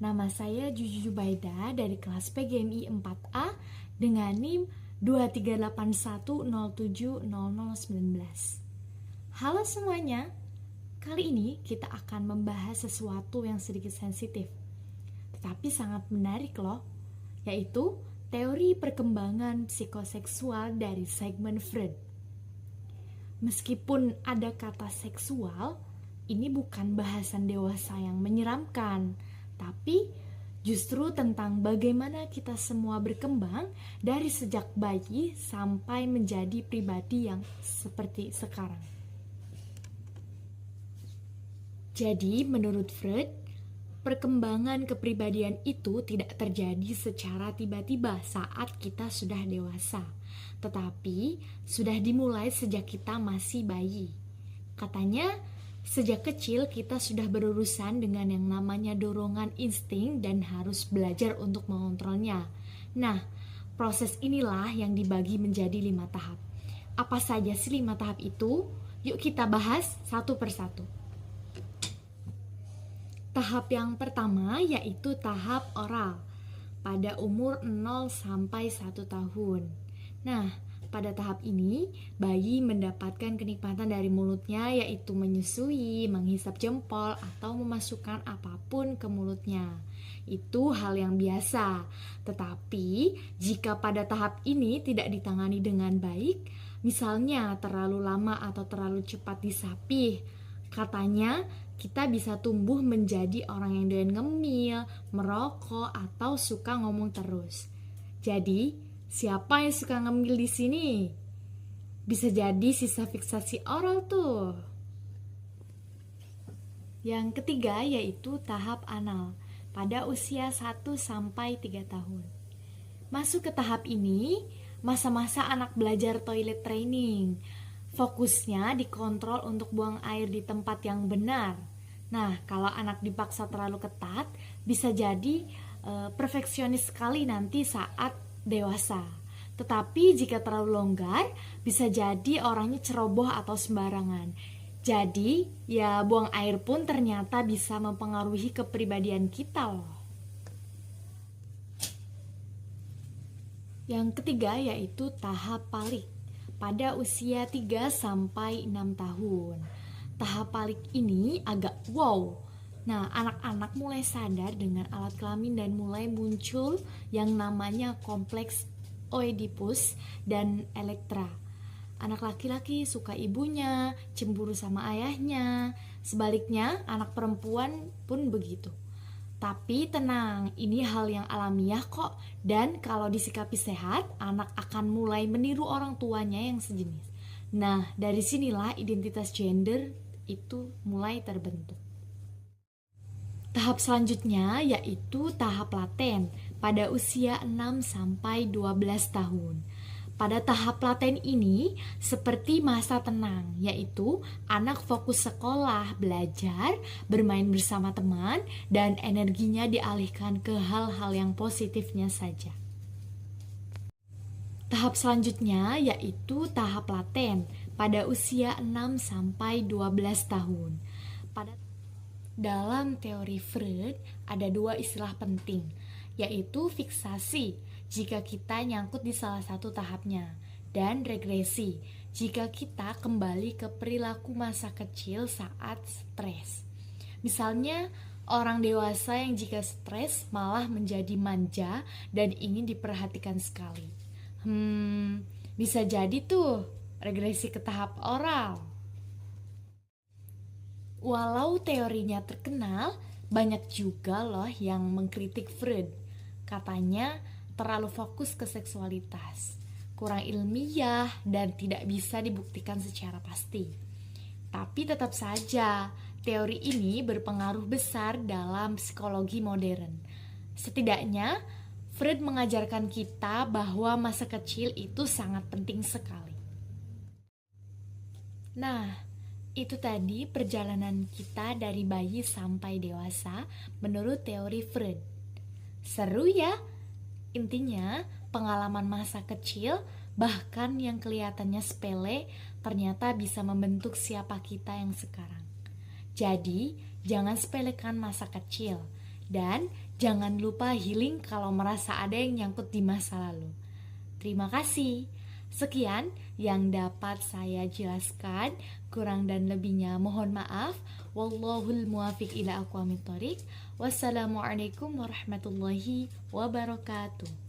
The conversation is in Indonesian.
Nama saya Juju Jubaida dari kelas PGMI 4A dengan NIM 2381070019. Halo semuanya, kali ini kita akan membahas sesuatu yang sedikit sensitif, tetapi sangat menarik loh, yaitu teori perkembangan psikoseksual dari Sigmund Freud. Meskipun ada kata seksual, ini bukan bahasan dewasa yang menyeramkan, tapi justru tentang bagaimana kita semua berkembang dari sejak bayi sampai menjadi pribadi yang seperti sekarang. Jadi, menurut Freud, perkembangan kepribadian itu tidak terjadi secara tiba-tiba saat kita sudah dewasa, tetapi sudah dimulai sejak kita masih bayi. Katanya, sejak kecil kita sudah berurusan dengan yang namanya dorongan insting dan harus belajar untuk mengontrolnya. Nah, proses inilah yang dibagi menjadi 5 tahap. Apa saja sih 5 tahap itu? Yuk kita bahas satu persatu. Tahap yang pertama yaitu tahap oral pada umur 0 sampai 1 tahun. Nah, pada tahap ini, bayi mendapatkan kenikmatan dari mulutnya yaitu menyusui, menghisap jempol, atau memasukkan apapun ke mulutnya. Itu hal yang biasa. Tetapi, jika pada tahap ini tidak ditangani dengan baik, misalnya terlalu lama atau terlalu cepat disapih, katanya kita bisa tumbuh menjadi orang yang doyan ngemil, merokok, atau suka ngomong terus. Jadi, siapa yang suka ngemil di sini? Bisa jadi sisa fiksasi oral tuh. Yang ketiga yaitu tahap anal pada usia 1 sampai 3 tahun. Masuk ke tahap ini, masa-masa anak belajar toilet training. Fokusnya dikontrol untuk buang air di tempat yang benar. Nah, kalau anak dipaksa terlalu ketat, bisa jadi perfeksionis sekali nanti saat dewasa. Tetapi jika terlalu longgar, bisa jadi orangnya ceroboh atau sembarangan. Jadi, ya buang air pun ternyata bisa mempengaruhi kepribadian kita loh. Yang ketiga yaitu tahap palik pada usia 3 sampai 6 tahun. Tahap palik ini agak wow. Nah, anak-anak mulai sadar dengan alat kelamin dan mulai muncul yang namanya kompleks Oedipus dan Elektra. Anak laki-laki suka ibunya, cemburu sama ayahnya. Sebaliknya, anak perempuan pun begitu. Tapi tenang, ini hal yang alamiah kok. Dan kalau disikapi sehat, anak akan mulai meniru orang tuanya yang sejenis. Nah, dari sinilah identitas gender itu mulai terbentuk. Tahap selanjutnya yaitu tahap laten pada usia 6 sampai 12 tahun. Pada tahap laten ini seperti masa tenang, yaitu anak fokus sekolah, belajar, bermain bersama teman, dan energinya dialihkan ke hal-hal yang positifnya saja. Tahap selanjutnya yaitu tahap laten pada usia 6 sampai 12 tahun. Dalam teori Freud ada 2 istilah penting, yaitu fiksasi jika kita nyangkut di salah satu tahapnya, dan regresi jika kita kembali ke perilaku masa kecil saat stres. Misalnya, orang dewasa yang jika stres malah menjadi manja dan ingin diperhatikan sekali. Bisa jadi tuh regresi ke tahap oral. Walau teorinya terkenal, banyak juga loh yang mengkritik Freud. Katanya terlalu fokus ke seksualitas, kurang ilmiah, dan tidak bisa dibuktikan secara pasti. Tapi tetap saja, teori ini berpengaruh besar dalam psikologi modern. Setidaknya, Freud mengajarkan kita bahwa masa kecil itu sangat penting sekali. Nah, itu tadi perjalanan kita dari bayi sampai dewasa menurut teori Freud. Seru ya? Intinya, pengalaman masa kecil, bahkan yang kelihatannya sepele, ternyata bisa membentuk siapa kita yang sekarang. Jadi, jangan sepelekan masa kecil, dan Jangan lupa healing kalau merasa ada yang nyangkut di masa lalu. Terima kasih. Sekian yang dapat saya jelaskan. Kurang dan lebihnya mohon maaf. Wallahul muwafiq ila aqwamit thoriq. Wassalamualaikum warahmatullahi wabarakatuh.